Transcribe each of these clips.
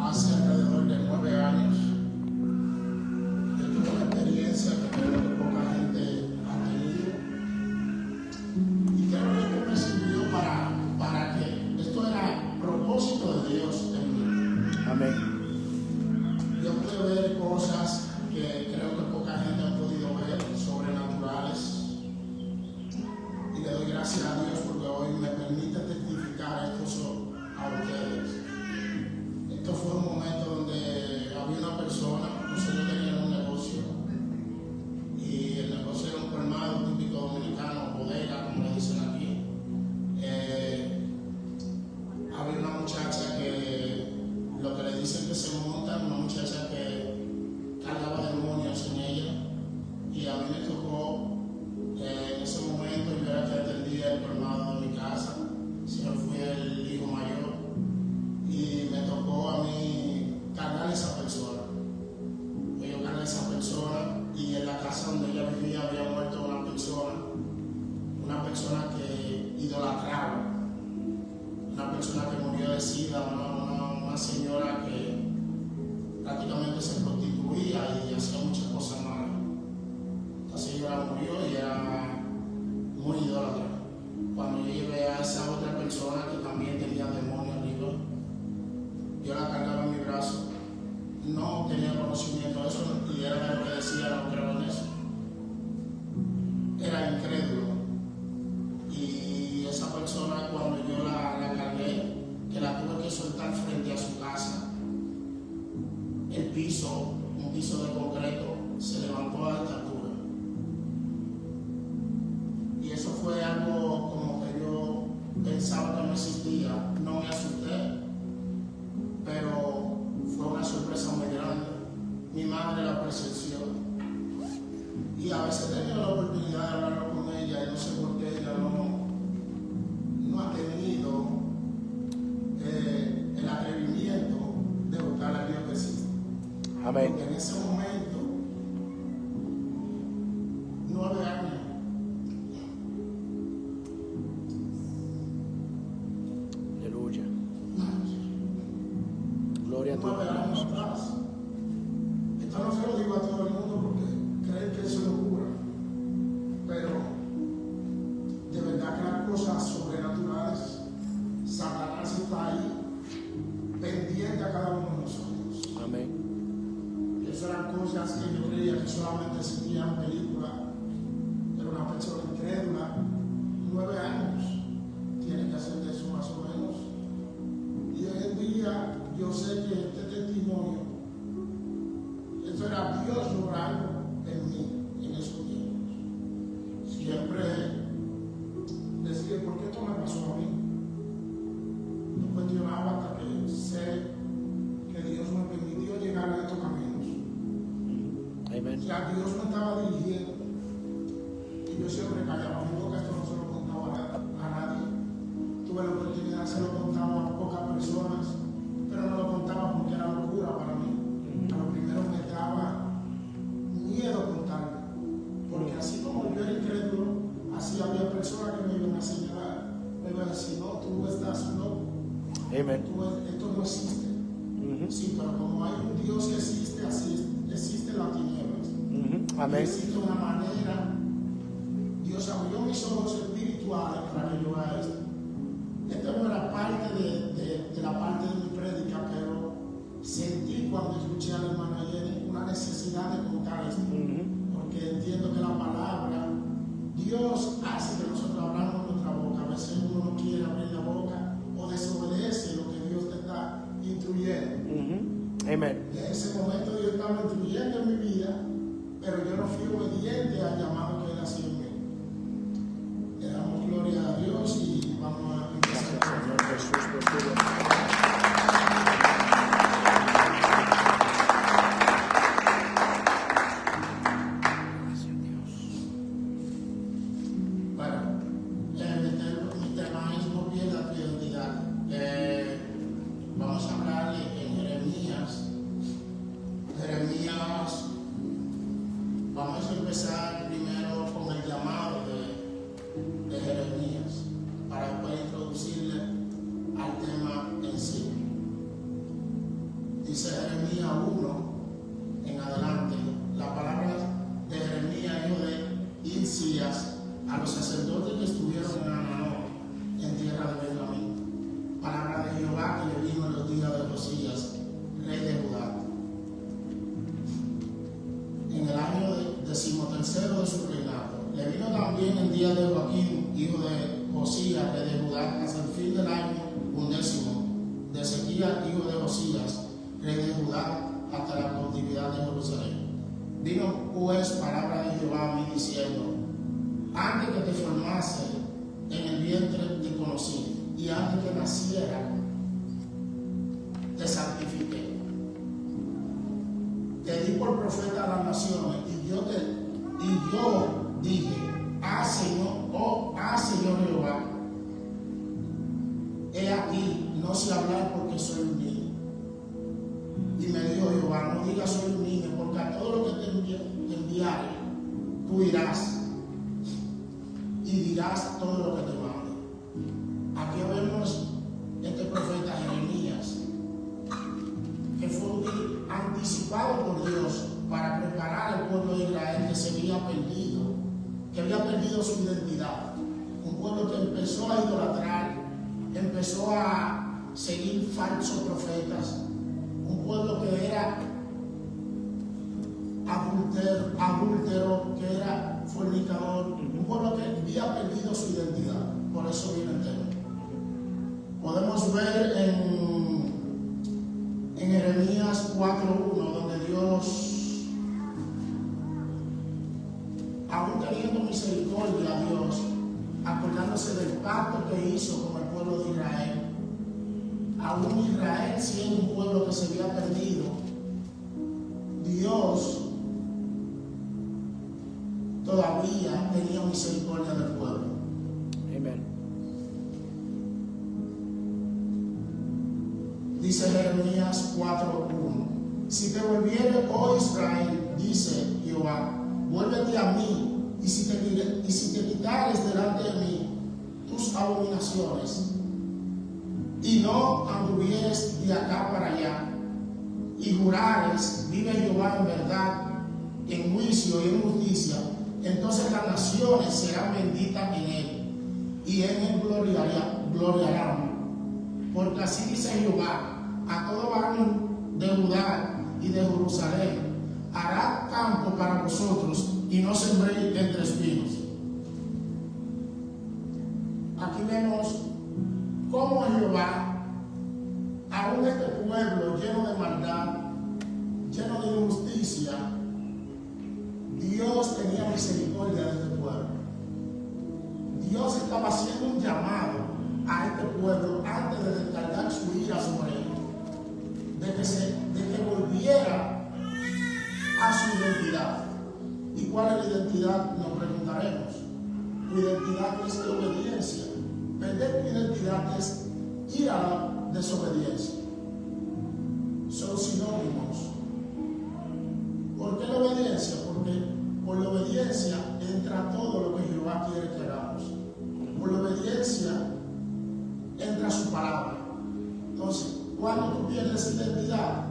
hace alrededor de 9 años. Yo tuve una experiencia que creo que poca gente ha tenido. Y creo que esto me sirvió para que esto era propósito de Dios en mí. Amén. Yo pude ver cosas que creo que poca gente ha podido ver, sobrenaturales. Y le doy gracias a Dios porque hoy me permite testificar esto a ustedes. Esto fue un momento donde había una persona, nosotros teníamos un negocio y el negocio era un colmado típico dominicano, bodega, como le dicen aquí. Había una muchacha que, lo que le dicen que se monta, una muchacha que cargaba demonios en ella, y a mí me tocó en ese momento, yo era que atendía el colmado de mi casa, siempre fui el hijo mayor, y me tocó a mí cargar a esa persona. Yo cargué a esa persona, y en la casa donde ella vivía había muerto una persona que idolatraba, una persona que murió de sida, una señora que prácticamente se prostituía y hacía muchas cosas malas. La señora murió y era muy idólatra. Cuando yo llevé a esa otra persona que también tenía demonios arriba, yo la cargaba en mi brazo. No tenía conocimiento de eso y era lo que decía, no creo en eso. Era incrédulo. Y esa persona, cuando yo la cargué, que la tuve que soltar frente a su casa, el piso, un piso de concreto, se levantó a esta altura. Y eso fue algo como que yo pensaba que no existía. No me asusté, pero fue una sorpresa muy grande. Mi madre la presenció. Y a veces he tenido la oportunidad de hablar con ella y no sé por qué ella no ha tenido el atrevimiento de buscar a Dios que existe. Amén. Porque en ese momento, 9 años, Aleluya. Gloria a tu 9 años Dios. atrás. Esto no se lo digo a todo el mundo porque creen que eso es locura. Pero de verdad que las cosas sobrenaturales, Satanás está ahí, pendiente a cada uno de nosotros. Amén. Esas eran cosas que yo creía que solamente existían en películas. Era una persona incrédula, 9 años, tiene que hacer de eso más o menos. Y hoy en día yo sé que este testimonio, eso era Dios obrando en mí en esos tiempos. Siempre decía, ¿por qué esto me pasó a mí? No cuestionaba hasta que sé que Dios me permitió llegar a estos caminos. Amén. O sea, Dios me estaba dirigiendo y yo siempre callaba mi boca, esto no se lo contaba a nadie. Tuve la oportunidad de se lo contaba a pocas personas, pero no lo contaba porque era locura para mí. A lo primero me daba miedo contarlo, porque así como yo era incrédulo, así había personas que me iban a señalar, me iban a decir, no, tú estás loco, Amén. esto no existe. Sí, pero como hay un Dios que existe, así existen las tinieblas. Amén. Existe una manera. Dios abrió mis ojos espirituales para que yo haga esto. Esta no era parte de la parte de mi prédica, pero sentí cuando escuché a la hermana Jenny una necesidad de contar esto. Porque entiendo que la palabra, Dios hace que nosotros abramos nuestra boca. A veces uno no quiere abrir la boca o desobedece lo que Dios te está instruyendo. Amén. En ese momento Dios estaba instruyendo en mi vida, pero yo no fui obediente al llamado que Él hacía en mí. Le damos gloria a Dios y vamos a empezar. Gracias, Señor Jesús, por tu vida. Bueno, mi tema es no pierda tu identidad. Vamos a hablar en Jeremías. Vamos a empezar primero con el llamado de Jeremías. Dice Jeremías 1 en adelante, la palabra de Jeremías, hijo de Hilcías, a los sacerdotes que estuvieron en Ananó, en tierra de Benjamín. Palabra de Jehová que le vino en los días de Josías, rey de Judá. En el año 13º de su reinado. Le vino también en día de Joaquín, hijo de Josías, rey de Judá, hasta el fin del año 11 de Ezequías, hijo de Josías, rey de Judá, hasta la cautividad de Jerusalén. Vino pues palabra de Jehová a mí diciendo: antes que te formase en el vientre te conocí, y antes que naciera te santifiqué. Te di por profeta a las naciones, y yo dije: Señor Jehová, he aquí, no sé hablar porque soy un niño. Y me dijo Jehová: no digas soy un niño, porque a todo lo que te enviare, tú irás y dirás todo lo que te mande. Aquí vemos este profeta Jeremías, que fue anticipado por Dios para preparar al pueblo de Israel que se había perdido su identidad. Un pueblo que empezó a idolatrar, empezó a seguir falsos profetas, un pueblo que era adúltero, que era fornicador, un pueblo que había perdido su identidad. Por eso viene el tema. Podemos ver en Jeremías 4:1, donde Dios, aún teniendo misericordia a Dios, acordándose del pacto que hizo con el pueblo de Israel, aún Israel siendo un pueblo que se había perdido, Dios todavía tenía misericordia del pueblo. Amen. Dice Jeremías 4:1: si te volviere, oh Israel, dice Jehová, vuélvete a mí, y si te quitares delante de mí tus abominaciones, y no anduvieres de acá para allá, y jurares, vive Jehová en verdad, en juicio y en justicia, entonces las naciones serán benditas en él, y en él gloriarán. Porque así dice Jehová: a todo varón de Judá y de Jerusalén hará campo para vosotros, y no sembréis entre espinos. Aquí vemos cómo Jehová, aún este pueblo lleno de maldad, lleno de injusticia, Dios tenía misericordia de este pueblo. Dios estaba haciendo un llamado a este pueblo antes de descargar su ira sobre él, de que volviera a su identidad. ¿Y cuál es la identidad? Nos preguntaremos. Tu identidad es la obediencia. Perder tu identidad es ir a la desobediencia. Son sinónimos. ¿Por qué la obediencia? Porque por la obediencia entra todo lo que Jehová quiere que hagamos. Por la obediencia entra su palabra. Entonces, cuando tú pierdes identidad,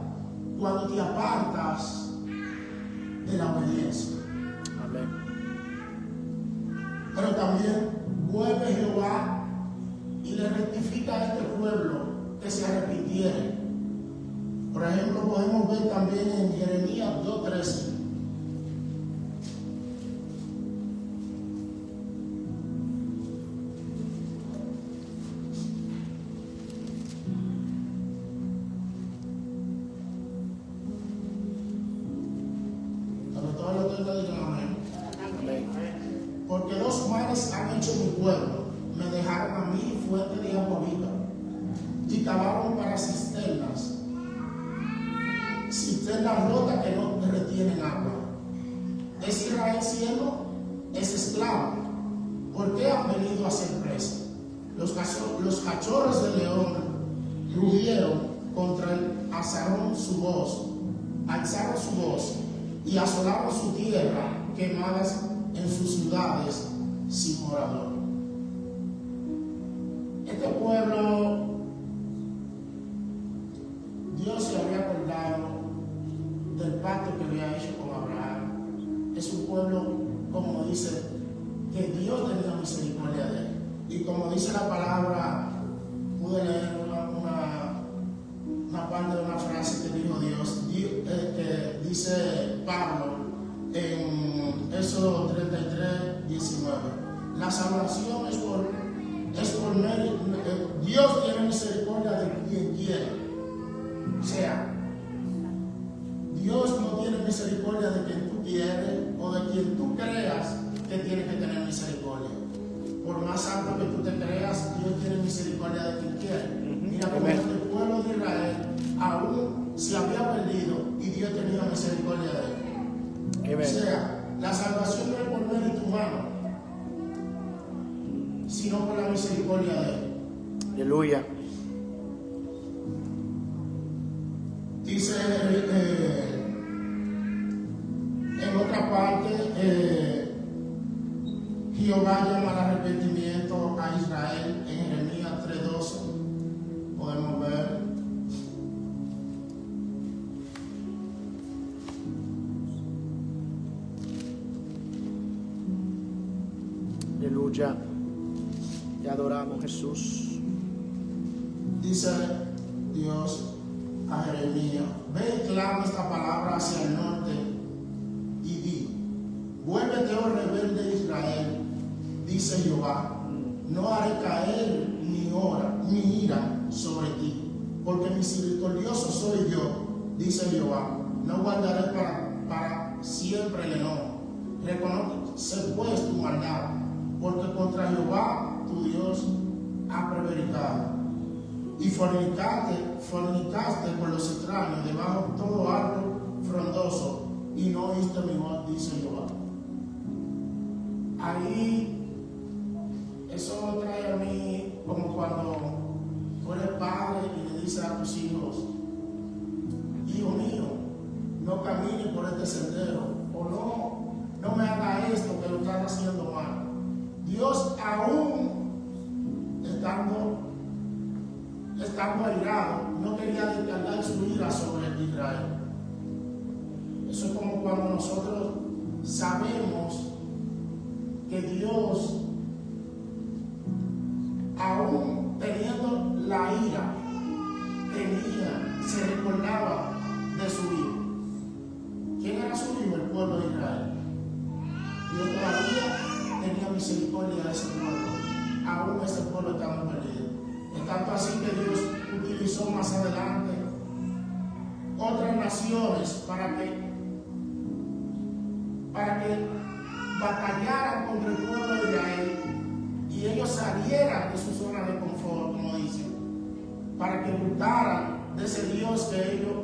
cuando te apartas de la obediencia. Amén. Pero también vuelve Jehová y le rectifica a este pueblo que se arrepintiere. Por ejemplo, podemos ver también en Jeremías 2:13. Porque dos males han hecho mi pueblo: me dejaron a mí fuente de agua viva, y cavaron para cisternas rotas que no retienen agua. ¿Es Israel siervo? ¿Es esclavo? ¿Por qué han venido a ser presa? Los cachorros del león rugieron contra el alzaron su voz y asolaron su tierra, quemadas en sus ciudades sin morador. Este pueblo, Dios se había acordado del pacto que había hecho con Abraham. Es un pueblo, como dice, que Dios tenía misericordia de él. Y como dice la palabra, pude leer una parte de una frase que dijo Dios, que dice Pablo en Éxodo 33, 19. La salvación es por mérito. Dios tiene misericordia de quien quiere. O sea, Dios no tiene misericordia de quien tú quieres o de quien tú creas que tiene que tener misericordia. Por más santo que tú te creas, Dios tiene misericordia de quien quiere. Mira cómo el pueblo de Israel aún se había perdido y Dios tenía misericordia de él. Amen. O sea, la salvación no es por mérito humano, sino por la misericordia de él. Aleluya. Dice en otra parte, Jehová llama al arrepentimiento a Israel en Jeremías 3:12. Podemos ver. Aleluya. Te adoramos, Jesús. Dice Dios a Jeremías: ve y clama esta palabra hacia el norte y di: vuélvete, oh rebelde Israel, dice Jehová, no haré caer mi ira sobre ti, porque misericordioso soy yo, dice Jehová, no guardaré para siempre el enojo. Reconoce pues tu maldad, porque contra Jehová tu Dios ha prevaricado. Y fornicaste con los extraños debajo de todo árbol frondoso, y no oíste mi voz, dice Jehová. Ahí, eso trae a mí como cuando tú eres padre y le dices a tus hijos: hijo mío, no camines por este sendero, o no me hagas esto que lo estás haciendo mal. Dios, aún estando airado, no quería descargar su ira sobre Israel. Eso es como cuando nosotros sabemos que Dios, aún teniendo la ira, se recordaba de su hijo. ¿Quién era su hijo? El pueblo de Israel. Dios todavía tenía misericordia de ese pueblo, aún ese pueblo estaba perdido. Es tanto así que Dios utilizó más adelante otras naciones para que batallaran contra el pueblo de Israel y ellos salieran de su zona de confort, como dicen, para que buscaran de ese Dios que ellos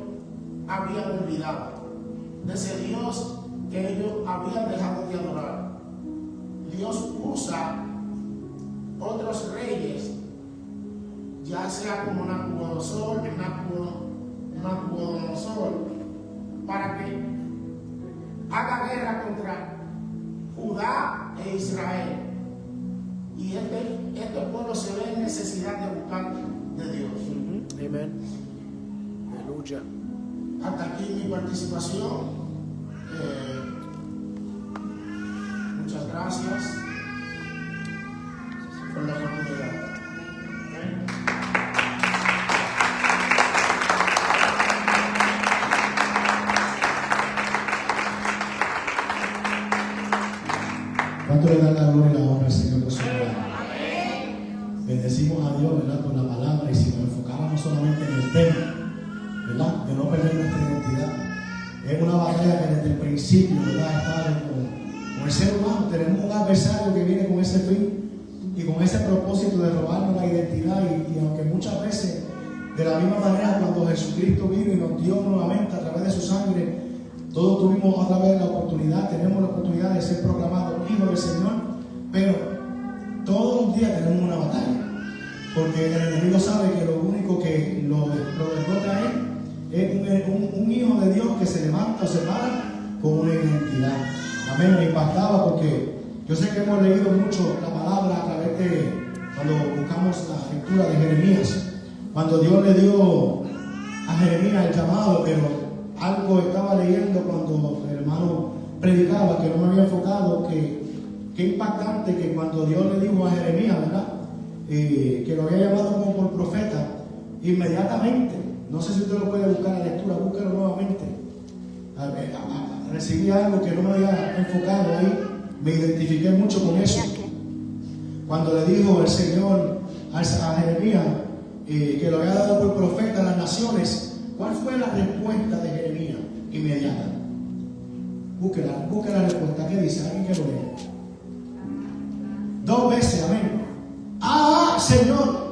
habían olvidado, de ese Dios que ellos habían dejado de adorar. Dios usa otros reyes, ya sea como Nabucodonosor, para que haga guerra contra Judá e Israel. Y este pueblo se ve en necesidad de buscar de Dios. Amén. Aleluya. Hasta aquí mi participación. Muchas gracias por la oportunidad. ¿Cuánto le dan la gloria y la honra al Señor por su palabra? Bendecimos a Dios, ¿verdad?, por la palabra, y si nos enfocáramos solamente en el tema, ¿verdad?, de no perder nuestra identidad. Es una batalla que desde el principio, ¿verdad?, está con el ser humano. Tenemos un adversario que viene con ese fin y con ese propósito de robarnos la identidad, y aunque muchas veces, de la misma manera, cuando Jesucristo vino y nos dio nuevamente a través de su sangre, todos tuvimos otra vez la oportunidad, tenemos la oportunidad de ser proclamados hijos del Señor, pero todos los días tenemos una batalla, porque el enemigo sabe que lo único que lo derrota a él es un hijo de Dios que se levanta o se para con una identidad. Amén. Me impactaba porque yo sé que hemos leído mucho la palabra a través de, cuando buscamos la lectura de Jeremías, cuando Dios le dio a Jeremías el llamado, pero algo estaba leyendo cuando el hermano predicaba que no me había enfocado, que impactante que cuando Dios le dijo a Jeremías, ¿verdad? Que lo había llamado como por profeta, inmediatamente, no sé si usted lo puede buscar en la lectura, búsquelo nuevamente. Recibí algo que no me había enfocado ahí, me identifiqué mucho con eso. Cuando le dijo el Señor a Jeremías que lo había dado por profeta a las naciones, ¿cuál fue la respuesta de Jeremías inmediata? Busque la respuesta. ¿Qué dice? ¿Alguien que lo lea? 2 veces, amén. Señor.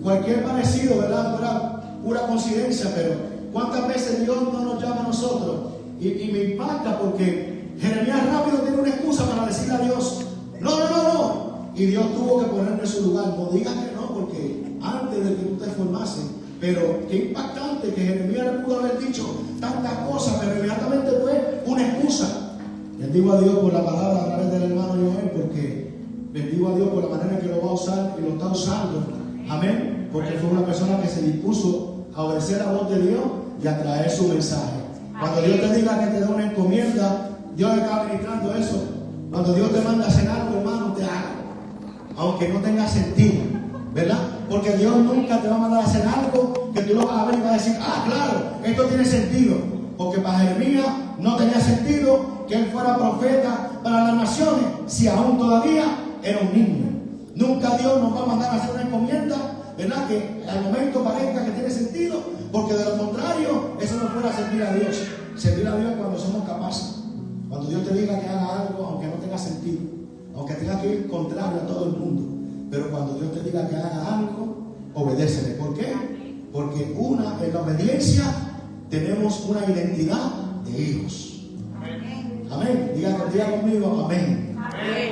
Cualquier parecido, ¿verdad? Pura coincidencia, pero ¿cuántas veces Dios no nos llama a nosotros? Y me impacta porque Jeremías rápido tiene una excusa para decirle a Dios, no. Y Dios tuvo que ponerme en su lugar. No digas que no, porque antes de que tú te formases. Pero qué impactante que Jeremías le pudo haber dicho tantas cosas, pero inmediatamente fue una excusa. Bendigo a Dios por la palabra a través del hermano Joel, porque bendigo a Dios por la manera que lo va a usar y lo está usando. Amén. Porque fue una persona que se dispuso a obedecer la voz de Dios y a traer su mensaje. Cuando Dios te diga que te da una encomienda, Dios está administrando eso. Cuando Dios te manda a hacer algo, hermano, te haga. Aunque no tenga sentido, ¿verdad? Porque Dios nunca te va a mandar a hacer algo que tú lo vas a ver y vas a decir, claro, esto tiene sentido. Porque para Jeremías no tenía sentido que él fuera profeta para las naciones si aún todavía era un niño. Nunca Dios nos va a mandar a hacer una encomienda, ¿verdad? Que al momento parezca que tiene sentido, porque de lo contrario, eso no fuera servir a Dios. Servir a Dios cuando somos capaces. Cuando Dios te diga que haga algo, aunque no tenga sentido, aunque tenga que ir contrario a todo el mundo. Pero cuando Dios te diga que haga algo, obedécele. ¿Por qué? Porque en la obediencia tenemos una identidad de hijos. Amén. Diga conmigo, amén.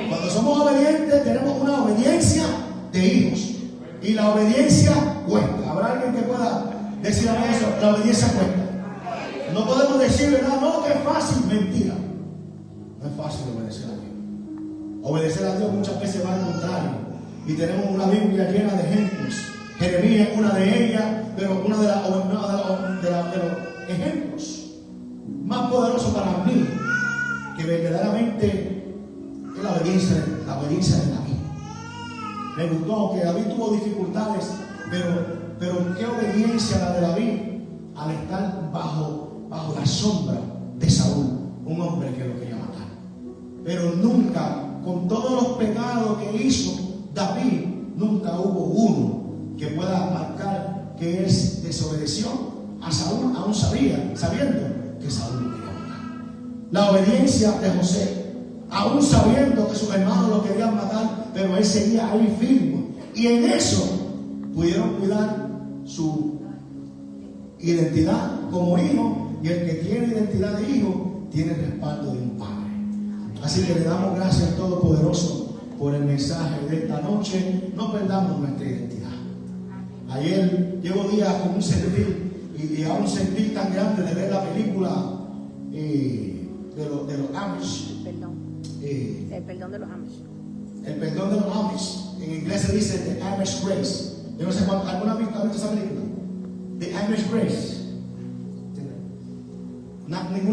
Cuando somos obedientes, tenemos una obediencia de hijos. Y la obediencia cuesta. ¿Habrá alguien que pueda decir a mí eso? La obediencia cuesta. No podemos decir, ¿verdad? No, que es fácil. Mentira. No es fácil obedecer a Dios. Obedecer a Dios muchas veces va al contrario. Y tenemos una Biblia llena de ejemplos. Jeremías es una de ellas, pero uno de los ejemplos más poderosos para mí, que verdaderamente es la obediencia de David. Me gustó que David tuvo dificultades, pero qué obediencia la de David al estar bajo la sombra de Saúl, un hombre que lo quería matar. Pero nunca, con todos los pecados que hizo David, nunca hubo uno que pueda marcar que él desobedeció a Saúl, aún sabiendo que Saúl lo quería matar. La obediencia de José, aún sabiendo que sus hermanos lo querían matar, pero él seguía ahí firme. Y en eso pudieron cuidar su identidad como hijo, y el que tiene identidad de hijo tiene el respaldo de un padre. Así que le damos gracias al Todopoderoso por el mensaje de esta noche. No perdamos nuestra identidad. Ayer llevo días con un sentir y a un sentir tan grande de ver la película de los Amish. El perdón de los Amish. El perdón de los Amish. En inglés se dice The Amish Grace. Yo no sé cuánto. ¿Alguna vez ha visto esa película? The Amish Grace. Ninguna